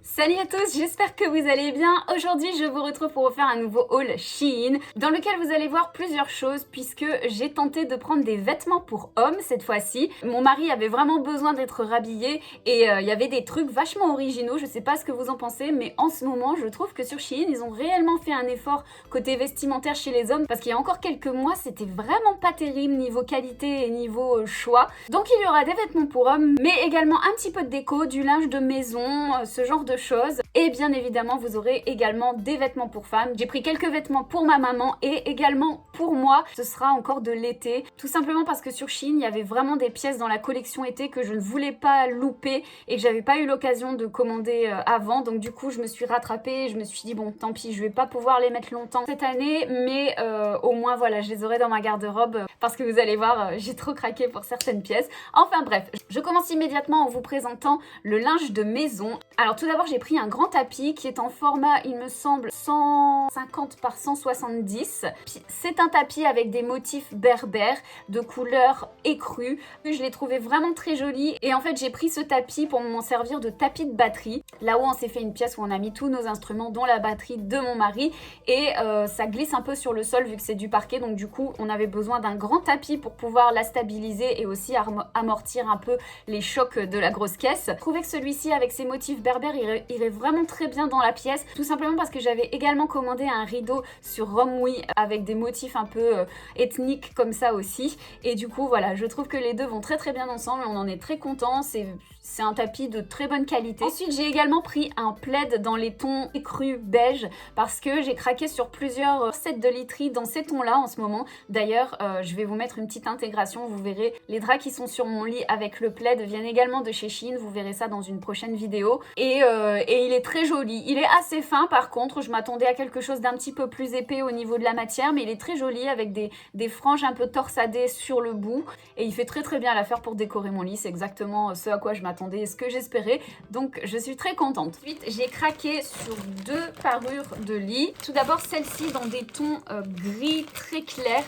Salut à tous, j'espère que vous allez bien. Aujourd'hui, je vous retrouve pour vous faire un nouveau haul Shein dans lequel vous allez voir plusieurs choses puisque j'ai tenté de prendre des vêtements pour hommes cette fois-ci. Mon mari avait vraiment besoin d'être rhabillé et il y avait des trucs vachement originaux. Je sais pas ce que vous en pensez, mais en ce moment, je trouve que sur Shein, ils ont réellement fait un effort côté vestimentaire chez les hommes parce qu'il y a encore quelques mois, c'était vraiment pas terrible niveau qualité et niveau choix. Donc il y aura des vêtements pour hommes, mais également un petit peu de déco, du linge de maison, ce genre de choses. Et bien évidemment, vous aurez également des vêtements pour femmes. J'ai pris quelques vêtements pour ma maman et également pour moi. Ce sera encore de l'été, tout simplement parce que sur Shein, il y avait vraiment des pièces dans la collection été que je ne voulais pas louper et que j'avais pas eu l'occasion de commander avant. Donc du coup, je me suis rattrapée et je me suis dit bon, tant pis, je vais pas pouvoir les mettre longtemps cette année, mais au moins voilà, je les aurai dans ma garde-robe parce que vous allez voir, j'ai trop craqué pour certaines pièces. Enfin bref, je commence immédiatement en vous présentant le linge de maison. Alors tout d'abord, j'ai pris un grand tapis qui est en format, il me semble, 150 par 170. C'est un tapis avec des motifs berbères de couleur écrue. Je l'ai trouvé vraiment très joli et en fait j'ai pris ce tapis pour m'en servir de tapis de batterie. Là où on s'est fait une pièce où on a mis tous nos instruments dont la batterie de mon mari et ça glisse un peu sur le sol vu que c'est du parquet, donc du coup on avait besoin d'un grand tapis pour pouvoir la stabiliser et aussi amortir un peu les chocs de la grosse caisse. Je trouvais que celui-ci avec ses motifs berbères irait vraiment très bien dans la pièce, tout simplement parce que j'avais également commandé un rideau sur Romwe avec des motifs un peu ethniques comme ça aussi, et du coup voilà, je trouve que les deux vont très très bien ensemble, on en est très content, c'est un tapis de très bonne qualité. Ensuite j'ai également pris un plaid dans les tons écrus beige parce que j'ai craqué sur plusieurs sets de literie dans ces tons là en ce moment. D'ailleurs je vais vous mettre une petite intégration, vous verrez les draps qui sont sur mon lit avec le plaid viennent également de chez Shein, vous verrez ça dans une prochaine vidéo et il est très joli, il est assez fin par contre, je m'attendais à quelque chose d'un petit peu plus épais au niveau de la matière, mais il est très joli avec des franges un peu torsadées sur le bout et il fait très très bien l'affaire pour décorer mon lit, c'est exactement ce à quoi je m'attendais et ce que j'espérais, donc je suis très contente. Ensuite j'ai craqué sur deux parures de lit, tout d'abord celle-ci dans des tons gris très clairs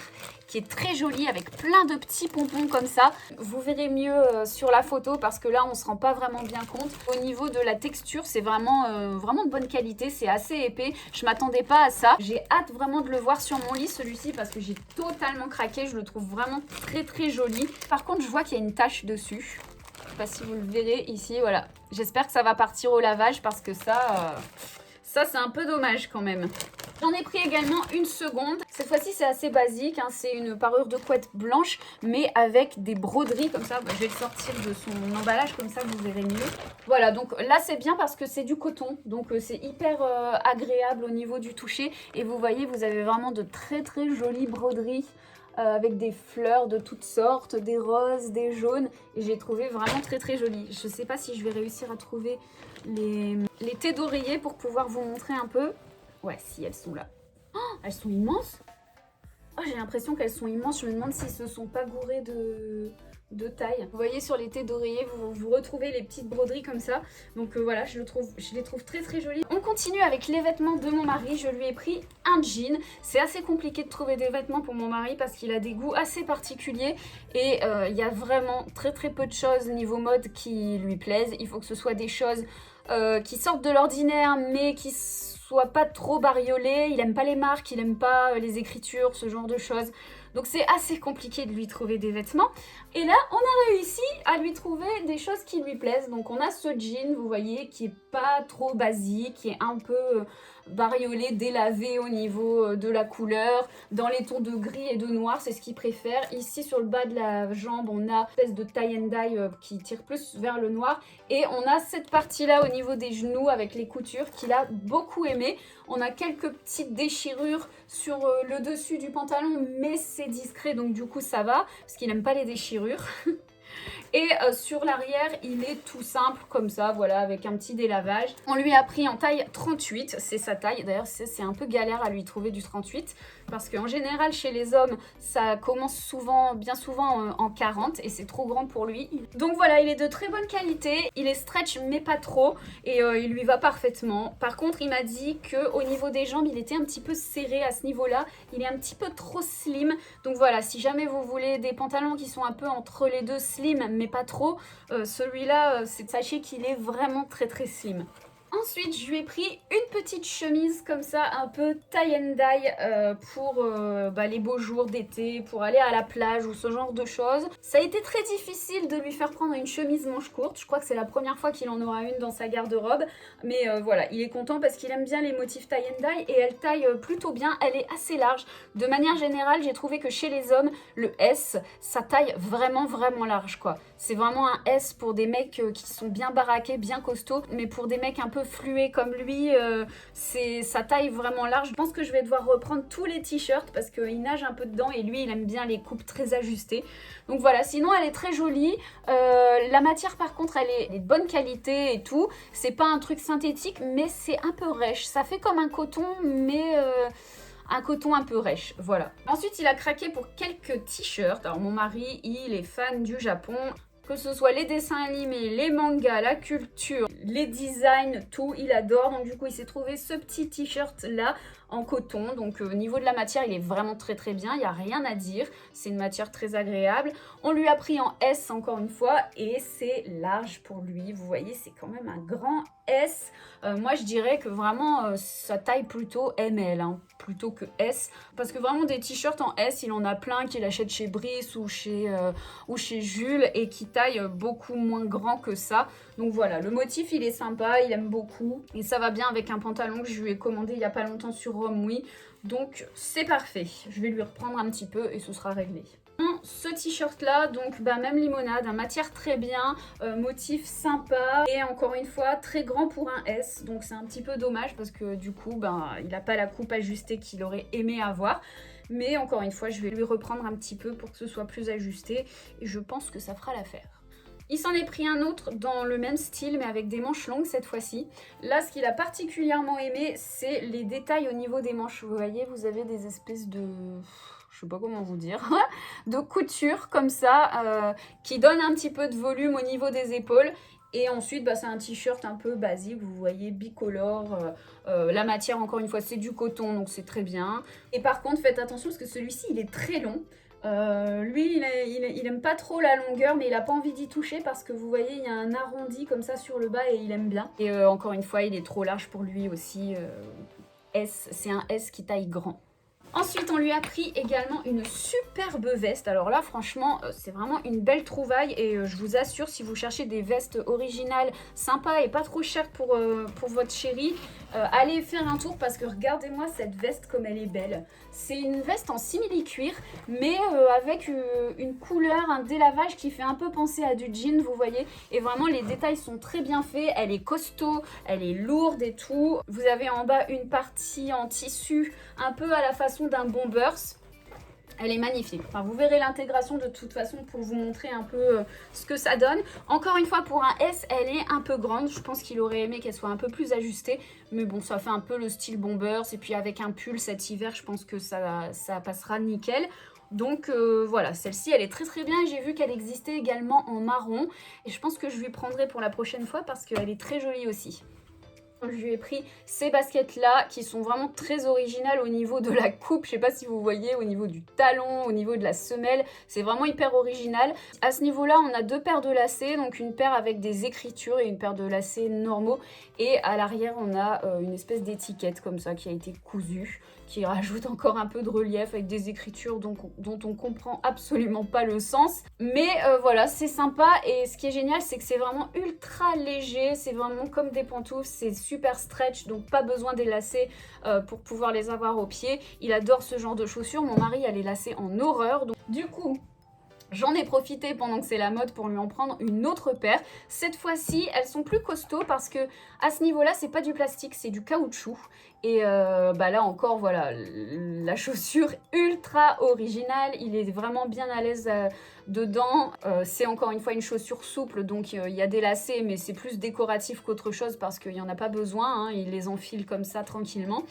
qui est très jolie avec plein de petits pompons comme ça. Vous verrez mieux sur la photo parce que là on se rend pas vraiment bien compte. Au niveau de la texture, c'est vraiment de bonne qualité, c'est assez épais. Je m'attendais pas à ça. J'ai hâte vraiment de le voir sur mon lit celui-ci parce que j'ai totalement craqué. Je le trouve vraiment très très joli. Par contre, je vois qu'il y a une tache dessus. Je sais pas si vous le verrez ici, voilà. J'espère que ça va partir au lavage parce que ça c'est un peu dommage quand même. J'en ai pris également une seconde. Cette fois-ci, c'est assez basique, hein. C'est une parure de couette blanche, mais avec des broderies comme ça. Je vais le sortir de son emballage, comme ça vous verrez mieux. Voilà, donc là, c'est bien parce que c'est du coton. Donc c'est hyper agréable au niveau du toucher. Et vous voyez, vous avez vraiment de très très jolies broderies. Avec des fleurs de toutes sortes, des roses, des jaunes, et j'ai trouvé vraiment très très joli. Je sais pas si je vais réussir à trouver les têtes d'oreiller pour pouvoir vous montrer un peu. Ouais, si, elles sont là. Oh, elles sont immenses. Oh, j'ai l'impression qu'elles sont immenses. Je me demande s'ils se sont pas gourés de taille. Vous voyez sur les têtes d'oreiller, vous retrouvez les petites broderies comme ça. Donc voilà, je les trouve très très jolies. On continue avec les vêtements de mon mari. Je lui ai pris un jean. C'est assez compliqué de trouver des vêtements pour mon mari parce qu'il a des goûts assez particuliers. Et il y a vraiment très très peu de choses niveau mode qui lui plaisent. Il faut que ce soit des choses qui sortent de l'ordinaire mais qui soit pas trop bariolé, il aime pas les marques, il aime pas les écritures, ce genre de choses. Donc c'est assez compliqué de lui trouver des vêtements. Et là, on a réussi à lui trouver des choses qui lui plaisent. Donc on a ce jean, vous voyez, qui est pas trop basique, qui est un peu bariolé, délavé au niveau de la couleur, dans les tons de gris et de noir, c'est ce qu'il préfère. Ici sur le bas de la jambe, on a une espèce de tie and dye qui tire plus vers le noir. Et on a cette partie-là au niveau des genoux avec les coutures qu'il a beaucoup aimé. On a quelques petites déchirures sur le dessus du pantalon, mais c'est discret, donc du coup ça va, parce qu'il n'aime pas les déchirures. Et sur l'arrière, il est tout simple comme ça, voilà, avec un petit délavage. On lui a pris en taille 38, c'est sa taille. D'ailleurs, c'est un peu galère à lui trouver du 38 parce qu'en général, chez les hommes, ça commence souvent, bien souvent en 40 et c'est trop grand pour lui. Donc voilà, il est de très bonne qualité. Il est stretch, mais pas trop et il lui va parfaitement. Par contre, il m'a dit qu'au niveau des jambes, il était un petit peu serré à ce niveau-là. Il est un petit peu trop slim. Donc voilà, si jamais vous voulez des pantalons qui sont un peu entre les deux, slim, mais pas trop, celui-là, sachez qu'il est vraiment très très slim. Ensuite, je lui ai pris une petite chemise comme ça, un peu tie and dye pour les beaux jours d'été, pour aller à la plage ou ce genre de choses. Ça a été très difficile de lui faire prendre une chemise manche courte. Je crois que c'est la première fois qu'il en aura une dans sa garde-robe. Mais voilà, il est content parce qu'il aime bien les motifs tie and dye et elle taille plutôt bien. Elle est assez large. De manière générale, j'ai trouvé que chez les hommes, le S, ça taille vraiment large quoi. C'est vraiment un S pour des mecs qui sont bien baraqués, bien costauds. Mais pour des mecs un peu fluets comme lui, ça taille vraiment large. Je pense que je vais devoir reprendre tous les t-shirts parce qu'il nage un peu dedans et lui il aime bien les coupes très ajustées. Donc voilà, sinon elle est très jolie. La matière par contre elle est de bonne qualité et tout. C'est pas un truc synthétique mais c'est un peu rêche. Ça fait comme un coton mais... un coton un peu rêche, voilà. Ensuite, il a craqué pour quelques t-shirts. Alors, mon mari, il est fan du Japon. Que ce soit les dessins animés, les mangas, la culture, les designs, tout, il adore. Donc du coup, il s'est trouvé ce petit t-shirt là en coton. Donc au niveau de la matière, il est vraiment très bien. Il n'y a rien à dire. C'est une matière très agréable. On lui a pris en S encore une fois et c'est large pour lui. Vous voyez, c'est quand même un grand S. Moi, je dirais que vraiment, sa taille plutôt ML, hein, plutôt que S. Parce que vraiment, des t-shirts en S, il en a plein qu'il achète chez Brice ou chez Jules et qui taille beaucoup moins grand que ça. Donc voilà, le motif il est sympa, il aime beaucoup et ça va bien avec un pantalon que je lui ai commandé il n'y a pas longtemps sur Rome, oui. Donc c'est parfait, je vais lui reprendre un petit peu et ce sera réglé. Ce t-shirt là, donc même limonade, hein, matière très bien, motif sympa et encore une fois très grand pour un S, donc c'est un petit peu dommage parce que du coup il n'a pas la coupe ajustée qu'il aurait aimé avoir. Mais encore une fois, je vais lui reprendre un petit peu pour que ce soit plus ajusté et je pense que ça fera l'affaire. Il s'en est pris un autre dans le même style mais avec des manches longues cette fois-ci. Là, ce qu'il a particulièrement aimé, c'est les détails au niveau des manches. Vous voyez, vous avez des espèces de... je sais pas comment vous dire, de couture comme ça, qui donne un petit peu de volume au niveau des épaules. Et ensuite, c'est un t-shirt un peu basique, vous voyez, bicolore. La matière, encore une fois, c'est du coton, donc c'est très bien. Et par contre, faites attention parce que celui-ci, il est très long. Lui, il aime pas trop la longueur, mais il a pas envie d'y toucher parce que vous voyez, il y a un arrondi comme ça sur le bas et il aime bien. Et encore une fois, il est trop large pour lui aussi. S, c'est un S qui taille grand. Ensuite, on lui a pris également une superbe veste. Alors là, franchement, c'est vraiment une belle trouvaille. Et je vous assure, si vous cherchez des vestes originales, sympas et pas trop chères pour votre chérie, allez faire un tour parce que regardez-moi cette veste comme elle est belle. C'est une veste en simili-cuir, mais avec une couleur, un délavage qui fait un peu penser à du jean, vous voyez. Et vraiment, les détails sont très bien faits. Elle est costaud, elle est lourde et tout. Vous avez en bas une partie en tissu, un peu à la façon d'un bombers. Elle est magnifique. Enfin, vous verrez l'intégration de toute façon pour vous montrer un peu ce que ça donne. Encore une fois, pour un S, elle est un peu grande. Je pense qu'il aurait aimé qu'elle soit un peu plus ajustée. Mais bon, ça fait un peu le style bombers. Et puis avec un pull cet hiver, je pense que ça passera nickel. Donc voilà, celle-ci, elle est très bien. J'ai vu qu'elle existait également en marron. Et je pense que je lui prendrai pour la prochaine fois parce qu'elle est très jolie aussi. Je lui ai pris ces baskets là qui sont vraiment très originales au niveau de la coupe. Je sais pas si vous voyez, au niveau du talon, au niveau de la semelle, c'est vraiment hyper original. À ce niveau là, on a deux paires de lacets, donc une paire avec des écritures et une paire de lacets normaux. Et à l'arrière, on a une espèce d'étiquette comme ça qui a été cousue, qui rajoute encore un peu de relief avec des écritures dont on comprend absolument pas le sens. Mais voilà, c'est sympa et ce qui est génial, c'est que c'est vraiment ultra léger, c'est vraiment comme des pantoufles, c'est super stretch, donc pas besoin des lacets pour pouvoir les avoir aux pieds. Il adore ce genre de chaussures, mon mari a les lacets en horreur, donc du coup... J'en ai profité pendant que c'est la mode pour lui en prendre une autre paire. Cette fois-ci, elles sont plus costauds parce que à ce niveau-là, c'est pas du plastique, c'est du caoutchouc. Et là encore, voilà, la chaussure ultra originale. Il est vraiment bien à l'aise dedans. C'est encore une fois une chaussure souple, donc il y a des lacets, mais c'est plus décoratif qu'autre chose parce qu'il n'y en a pas besoin. Hein, il les enfile comme ça tranquillement.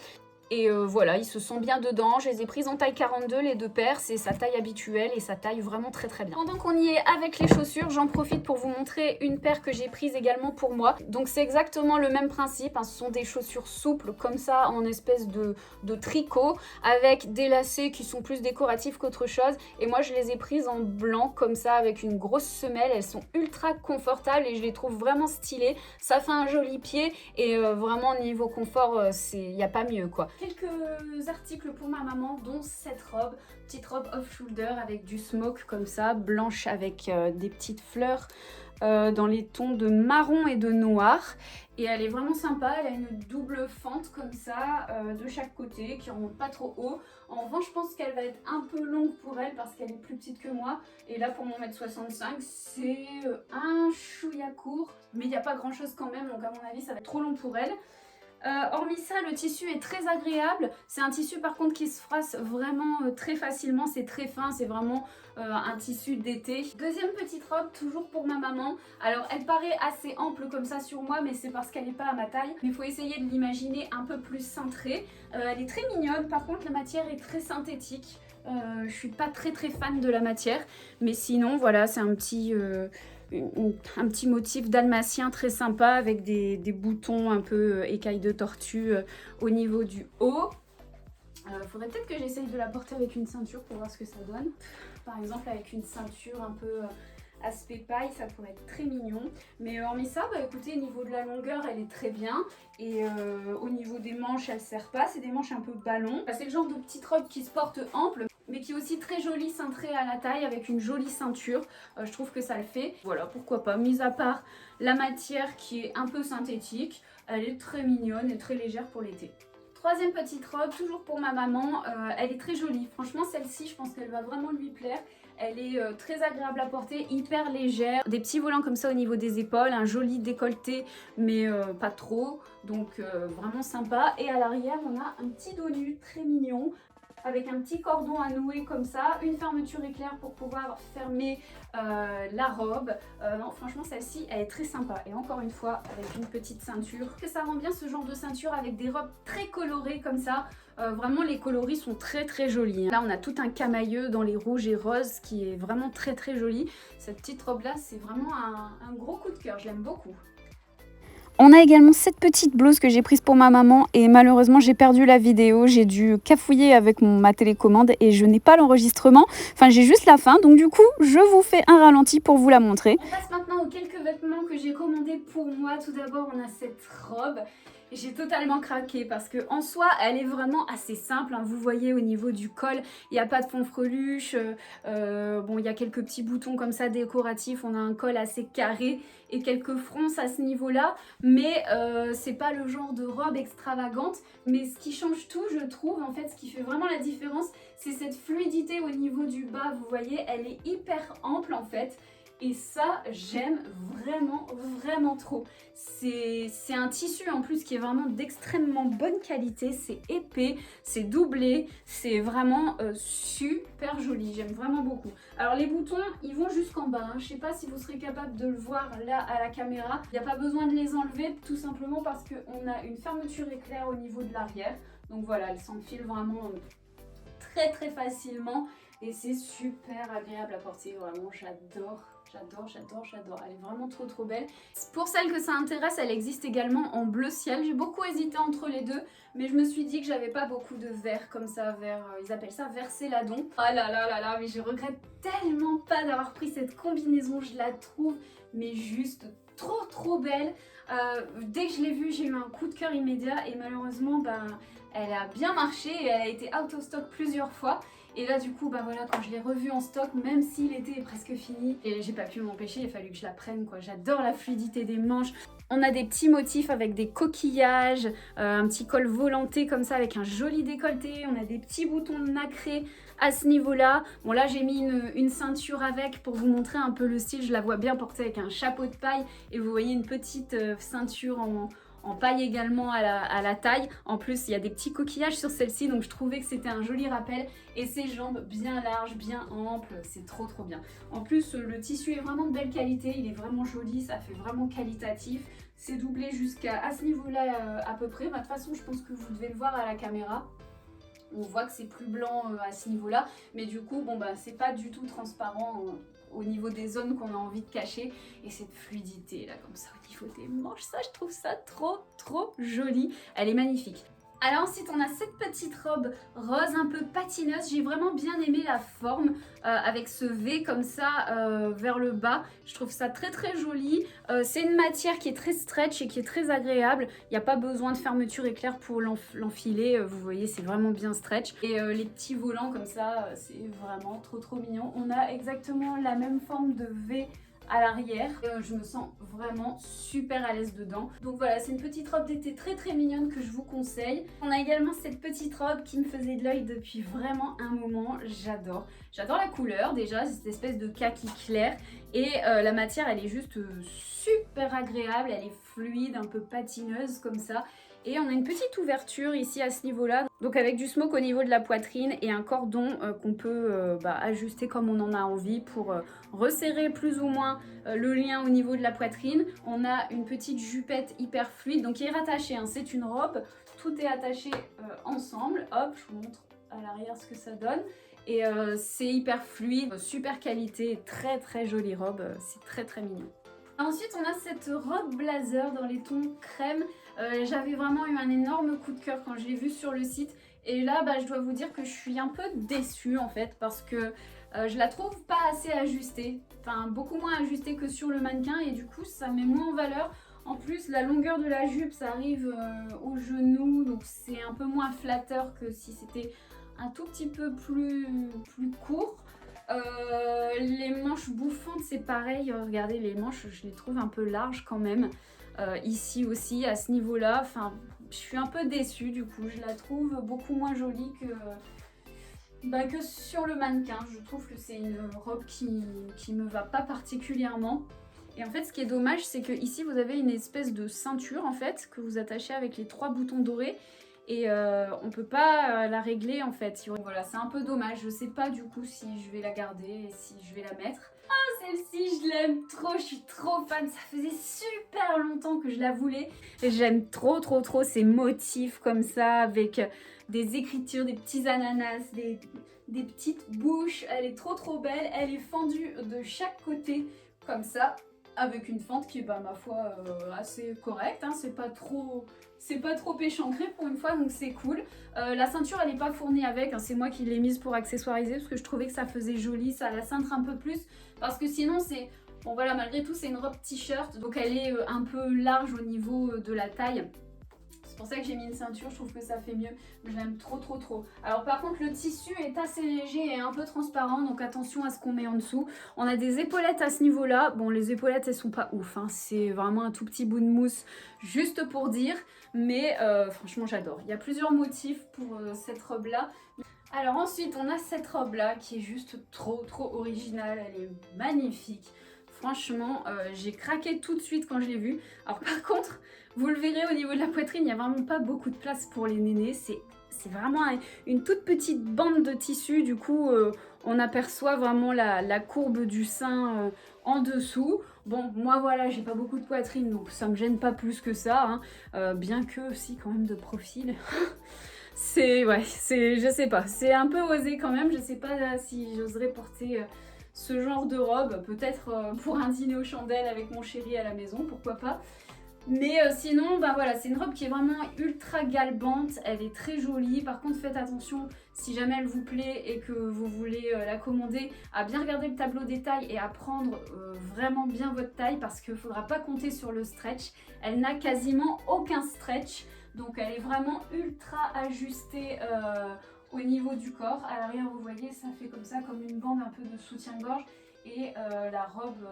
Et voilà, il se sent bien dedans. Je les ai prises en taille 42, les deux paires. C'est sa taille habituelle et ça taille vraiment très très bien. Pendant qu'on y est avec les chaussures, j'en profite pour vous montrer une paire que j'ai prise également pour moi. Donc c'est exactement le même principe, hein. Ce sont des chaussures souples comme ça, en espèce de tricot, avec des lacets qui sont plus décoratifs qu'autre chose. Et moi je les ai prises en blanc comme ça, avec une grosse semelle. Elles sont ultra confortables et je les trouve vraiment stylées. Ça fait un joli pied et vraiment niveau confort, il n'y a pas mieux quoi. Quelques articles pour ma maman, dont cette robe, petite robe off-shoulder avec du smoke comme ça, blanche avec des petites fleurs dans les tons de marron et de noir. Et elle est vraiment sympa, elle a une double fente comme ça de chaque côté qui remonte pas trop haut. En revanche, je pense qu'elle va être un peu longue pour elle parce qu'elle est plus petite que moi. Et là, pour mon 1m65, c'est un chouïa court, mais il n'y a pas grand chose quand même, donc à mon avis, ça va être trop long pour elle. Hormis ça, le tissu est très agréable. C'est un tissu par contre qui se froisse vraiment très facilement. C'est très fin, c'est vraiment un tissu d'été. Deuxième petite robe, toujours pour ma maman. Alors elle paraît assez ample comme ça sur moi, mais c'est parce qu'elle n'est pas à ma taille. Mais il faut essayer de l'imaginer un peu plus cintrée. Elle est très mignonne, par contre la matière est très synthétique. Je suis pas très fan de la matière. Mais sinon voilà, c'est un petit motif dalmatien très sympa avec des boutons un peu écailles de tortue au niveau du haut. Faudrait peut-être que j'essaye de la porter avec une ceinture pour voir ce que ça donne. Par exemple avec une ceinture un peu aspect paille, ça pourrait être très mignon. Mais hormis ça, bah écoutez, au niveau de la longueur, elle est très bien. Et au niveau des manches, elle sert pas. C'est des manches un peu ballon. C'est le genre de petite robe qui se porte ample, mais qui est aussi très jolie, cintrée à la taille, avec une jolie ceinture. Je trouve que ça le fait. Voilà, pourquoi pas. Mis à part la matière qui est un peu synthétique, elle est très mignonne et très légère pour l'été. Troisième petite robe, toujours pour ma maman. Elle est très jolie. Franchement, celle-ci, je pense qu'elle va vraiment lui plaire. Elle est très agréable à porter, hyper légère. Des petits volants comme ça au niveau des épaules, un joli décolleté, mais pas trop. Donc vraiment sympa. Et à l'arrière, on a un petit dos nu très mignon, avec un petit cordon à nouer comme ça, une fermeture éclair pour pouvoir fermer la robe. Non, franchement celle-ci elle est très sympa et encore une fois avec une petite ceinture. Que ça rend bien ce genre de ceinture avec des robes très colorées comme ça. Vraiment les coloris sont très jolis. Là on a tout un camailleux dans les rouges et roses qui est vraiment très joli. Cette petite robe là c'est vraiment un gros coup de cœur, je l'aime beaucoup. On a également cette petite blouse que j'ai prise pour ma maman et malheureusement j'ai perdu la vidéo, j'ai dû cafouiller avec ma télécommande et je n'ai pas l'enregistrement, enfin j'ai juste la fin, donc du coup je vous fais un ralenti pour vous la montrer. On passe maintenant aux quelques vêtements que j'ai commandés pour moi. Tout d'abord on a cette robe. J'ai totalement craqué parce que en soi elle est vraiment assez simple, hein. Vous voyez au niveau du col il n'y a pas de fond freluche, bon il y a quelques petits boutons comme ça décoratifs, on a un col assez carré et quelques fronces à ce niveau là, mais c'est pas le genre de robe extravagante. Mais ce qui change tout je trouve, en fait ce qui fait vraiment la différence, c'est cette fluidité au niveau du bas. Vous voyez elle est hyper ample en fait. Et ça, j'aime vraiment trop. C'est un tissu en plus qui est vraiment d'extrêmement bonne qualité. C'est épais, c'est doublé, c'est vraiment super joli. J'aime vraiment beaucoup. Alors les boutons, ils vont jusqu'en bas. Hein. Je sais pas si vous serez capable de le voir là à la caméra. Il n'y a pas besoin de les enlever tout simplement parce qu'on a une fermeture éclair au niveau de l'arrière. Donc voilà, elle s'enfile vraiment très facilement. Et c'est super agréable à porter. Vraiment, j'adore. Elle est vraiment trop belle. Pour celles que ça intéresse, elle existe également en bleu ciel. J'ai beaucoup hésité entre les deux, mais je me suis dit que j'avais pas beaucoup de vert comme ça, vert, ils appellent ça vert céladon. Oh là, mais je regrette tellement pas d'avoir pris cette combinaison. Je la trouve mais juste trop belle. Dès que je l'ai vue, j'ai eu un coup de cœur immédiat et malheureusement, elle a bien marché et elle a été out of stock plusieurs fois. Et là du coup voilà, quand je l'ai revue en stock, même si l'été est presque fini, et j'ai pas pu m'empêcher, il a fallu que je la prenne quoi. J'adore la fluidité des manches. On a des petits motifs avec des coquillages, un petit col volanté comme ça avec un joli décolleté. On a des petits boutons nacrés à ce niveau-là. Bon là j'ai mis une ceinture avec pour vous montrer un peu le style. Je la vois bien portée avec un chapeau de paille et vous voyez une petite ceinture en paille également à la taille. En plus il y a des petits coquillages sur celle-ci, donc je trouvais que c'était un joli rappel. Et ses jambes bien larges, bien amples, c'est trop bien. En plus le tissu est vraiment de belle qualité, il est vraiment joli, ça fait vraiment qualitatif. C'est doublé jusqu'à ce niveau-là à peu près. Bah, de toute façon, je pense que vous devez le voir à la caméra. On voit que c'est plus blanc à ce niveau-là, mais du coup, bon bah c'est pas du tout transparent au niveau des zones qu'on a envie de cacher. Et cette fluidité là, comme ça, au niveau des manches, ça je trouve ça trop joli. Elle est magnifique. Alors ensuite on a cette petite robe rose un peu patineuse, j'ai vraiment bien aimé la forme avec ce V comme ça vers le bas, je trouve ça très joli. C'est une matière qui est très stretch et qui est très agréable, il n'y a pas besoin de fermeture éclair pour l'enfiler, vous voyez c'est vraiment bien stretch. Et les petits volants comme ça, c'est vraiment trop mignon. On a exactement la même forme de V à l'arrière. Je me sens vraiment super à l'aise dedans. Donc voilà, c'est une petite robe d'été très mignonne que je vous conseille. On a également cette petite robe qui me faisait de l'œil depuis vraiment un moment. J'adore. J'adore la couleur déjà, c'est cette espèce de kaki clair. Et la matière, elle est juste super agréable. Elle est fluide, un peu patineuse comme ça. Et on a une petite ouverture ici à ce niveau-là, donc avec du smoke au niveau de la poitrine et un cordon qu'on peut ajuster comme on en a envie pour resserrer plus ou moins le lien au niveau de la poitrine. On a une petite jupette hyper fluide, donc qui est rattachée, hein. C'est une robe, tout est attaché ensemble. Hop, je vous montre à l'arrière ce que ça donne. Et c'est hyper fluide, super qualité, très jolie robe, c'est très mignon. Ensuite, on a cette robe blazer dans les tons crème. J'avais vraiment eu un énorme coup de cœur quand je l'ai vue sur le site. Et là, je dois vous dire que je suis un peu déçue en fait parce que je la trouve pas assez ajustée. Enfin, beaucoup moins ajustée que sur le mannequin et du coup, ça met moins en valeur. En plus, la longueur de la jupe, ça arrive au genou, donc c'est un peu moins flatteur que si c'était un tout petit peu plus court. Les manches bouffantes, c'est pareil. Regardez, les manches, je les trouve un peu larges quand même. Ici aussi, à ce niveau-là, enfin, je suis un peu déçue du coup. Je la trouve beaucoup moins jolie que sur le mannequin. Je trouve que c'est une robe qui me va pas particulièrement. Et en fait, ce qui est dommage, c'est que ici, vous avez une espèce de ceinture en fait que vous attachez avec les 3 boutons dorés. Et on peut pas la régler en fait. Voilà, c'est un peu dommage. Je sais pas du coup si je vais la garder et si je vais la mettre. Ah, celle-ci, je l'aime trop, je suis trop fan. Ça faisait super longtemps que je la voulais. Et j'aime trop ces motifs comme ça avec des écritures, des petits ananas, des petites bouches. Elle est trop belle. Elle est fendue de chaque côté comme ça, avec une fente qui est ma foi assez correcte, hein. C'est pas trop échancré pour une fois, donc c'est cool. La ceinture elle est pas fournie avec, hein. C'est moi qui l'ai mise pour accessoiriser parce que je trouvais que ça faisait joli, ça la cintre un peu plus, parce que sinon c'est, bon voilà, malgré tout c'est une robe t-shirt, donc elle est un peu large au niveau de la taille. C'est pour ça que j'ai mis une ceinture, je trouve que ça fait mieux. Je l'aime trop. Alors par contre le tissu est assez léger et un peu transparent, donc attention à ce qu'on met en dessous. On a des épaulettes à ce niveau-là. Bon, les épaulettes elles sont pas ouf, hein. C'est vraiment un tout petit bout de mousse juste pour dire. Mais franchement j'adore. Il y a plusieurs motifs pour cette robe-là. Alors ensuite on a cette robe-là qui est juste trop originale. Elle est magnifique. Franchement, j'ai craqué tout de suite quand je l'ai vue. Alors par contre, vous le verrez au niveau de la poitrine, il n'y a vraiment pas beaucoup de place pour les nénés. C'est vraiment une toute petite bande de tissu. Du coup, on aperçoit vraiment la courbe du sein en dessous. Bon, moi voilà, j'ai pas beaucoup de poitrine, donc ça me gêne pas plus que ça, hein. Bien que, si, quand même de profil... je sais pas, c'est un peu osé quand même. Je sais pas si j'oserais porter... ce genre de robe, peut-être pour un dîner aux chandelles avec mon chéri à la maison, pourquoi pas. Mais sinon, voilà, c'est une robe qui est vraiment ultra galbante, elle est très jolie. Par contre, faites attention, si jamais elle vous plaît et que vous voulez la commander, à bien regarder le tableau des tailles et à prendre vraiment bien votre taille, parce qu'il ne faudra pas compter sur le stretch. Elle n'a quasiment aucun stretch, donc elle est vraiment ultra ajustée au niveau du corps. À l'arrière, vous voyez, ça fait comme ça, comme une bande un peu de soutien-gorge. Et la robe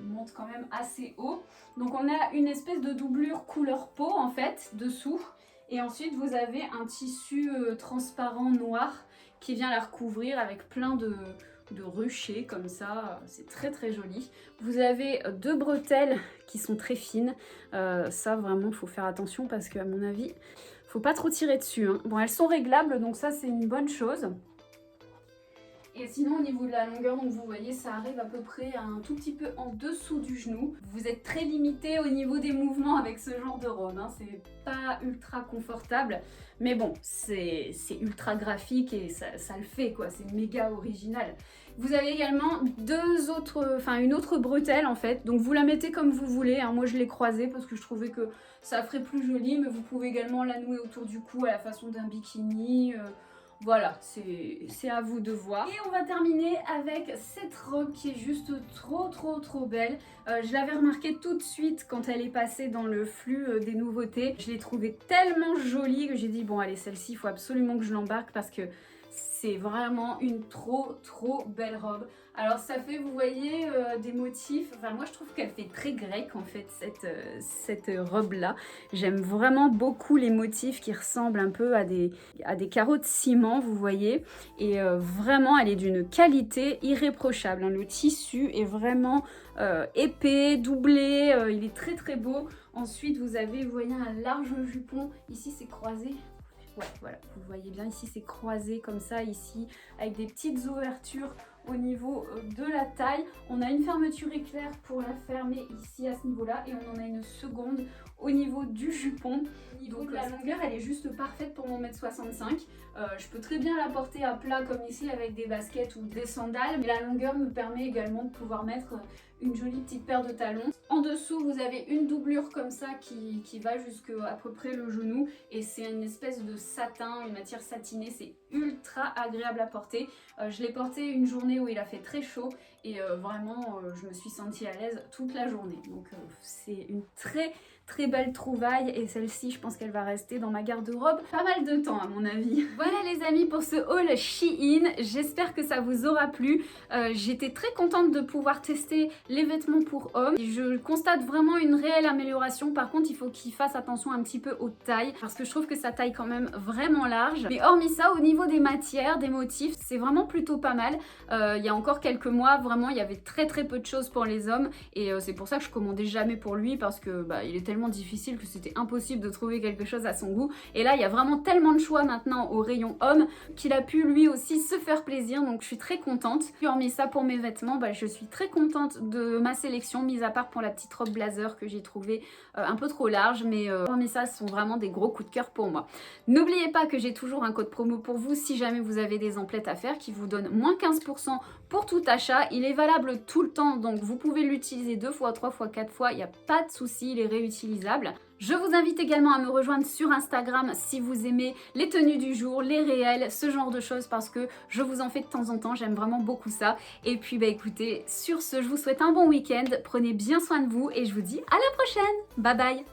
monte quand même assez haut. Donc on a une espèce de doublure couleur peau en fait, dessous. Et ensuite vous avez un tissu transparent noir qui vient la recouvrir avec plein de ruchers comme ça. C'est très joli. Vous avez 2 bretelles qui sont très fines. Ça vraiment, il faut faire attention parce qu'à mon avis... faut pas trop tirer dessus, hein. Bon, elles sont réglables, donc ça c'est une bonne chose. Et sinon au niveau de la longueur, donc vous voyez, ça arrive à peu près un tout petit peu en dessous du genou. Vous êtes très limité au niveau des mouvements avec ce genre de robe, hein. C'est pas ultra confortable, mais bon, c'est ultra graphique et ça le fait quoi, c'est méga original. Vous avez également une autre bretelle en fait, donc vous la mettez comme vous voulez, hein. Moi je l'ai croisée parce que je trouvais que ça ferait plus joli, mais vous pouvez également la nouer autour du cou à la façon d'un bikini. Voilà, c'est à vous de voir. Et on va terminer avec cette robe qui est juste trop belle. Je l'avais remarqué tout de suite quand elle est passée dans le flux des nouveautés. Je l'ai trouvée tellement jolie que j'ai dit bon allez, celle-ci il faut absolument que je l'embarque parce que c'est vraiment une trop belle robe. Alors ça fait, vous voyez, des motifs, enfin moi je trouve qu'elle fait très grecque en fait cette robe là. J'aime vraiment beaucoup les motifs qui ressemblent un peu à des carreaux de ciment, vous voyez. Et vraiment elle est d'une qualité irréprochable, hein. Le tissu est vraiment épais, doublé, il est très beau. Ensuite vous avez, vous voyez, un large jupon, ici c'est croisé. Ouais, voilà, vous voyez bien, ici c'est croisé comme ça, ici, avec des petites ouvertures au niveau de la taille. On a une fermeture éclair pour la fermer ici à ce niveau-là et on en a une seconde au niveau du jupon. Donc la longueur, elle est juste parfaite pour mon 1m65. Je peux très bien la porter à plat comme ici avec des baskets ou des sandales, mais la longueur me permet également de pouvoir mettre une jolie petite paire de talons. En dessous, vous avez une doublure comme ça qui va jusqu'à à peu près le genou et c'est une espèce de satin, une matière satinée, c'est ultra agréable à porter. Je l'ai porté une journée où il a fait très chaud et vraiment je me suis sentie à l'aise toute la journée. Donc c'est une très belle trouvaille et celle-ci je pense qu'elle va rester dans ma garde-robe pas mal de temps à mon avis. Voilà les amis pour ce haul Shein, j'espère que ça vous aura plu. J'étais très contente de pouvoir tester les vêtements pour hommes. Je constate vraiment une réelle amélioration. Par contre il faut qu'il fasse attention un petit peu aux tailles parce que je trouve que ça taille quand même vraiment large. Mais hormis ça, au niveau des matières, des motifs, c'est vraiment plutôt pas mal. Il y a encore quelques mois vraiment il y avait très peu de choses pour les hommes et c'est pour ça que je commandais jamais pour lui parce que il est tellement difficile que c'était impossible de trouver quelque chose à son goût. Et là il y a vraiment tellement de choix maintenant au rayon homme qu'il a pu lui aussi se faire plaisir, donc je suis très contente. Puis hormis ça pour mes vêtements, je suis très contente de ma sélection, mis à part pour la petite robe blazer que j'ai trouvée un peu trop large, mais hormis ça ce sont vraiment des gros coups de cœur pour moi. N'oubliez pas que j'ai toujours un code promo pour vous si jamais vous avez des emplettes à faire qui vous donne moins 15% pour tout achat. Il est valable tout le temps, donc vous pouvez l'utiliser 2 fois, 3 fois, 4 fois, il n'y a pas de souci, il est réutilisable. Je vous invite également à me rejoindre sur Instagram si vous aimez les tenues du jour, les réels, ce genre de choses parce que je vous en fais de temps en temps, j'aime vraiment beaucoup ça. Et puis écoutez, sur ce, je vous souhaite un bon week-end, prenez bien soin de vous et je vous dis à la prochaine. Bye bye.